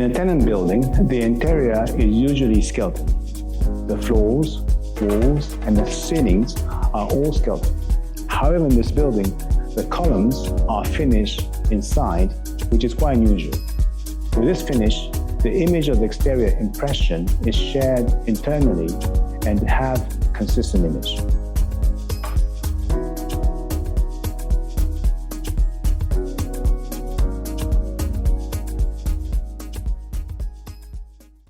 In a tenant building, the interior is usually skeleton. The floors, walls, and the ceilings are all skeleton. However, in this building, the columns are finished inside, which is quite unusual. With this finish, the image of the exterior impression is shared internally and have consistent image.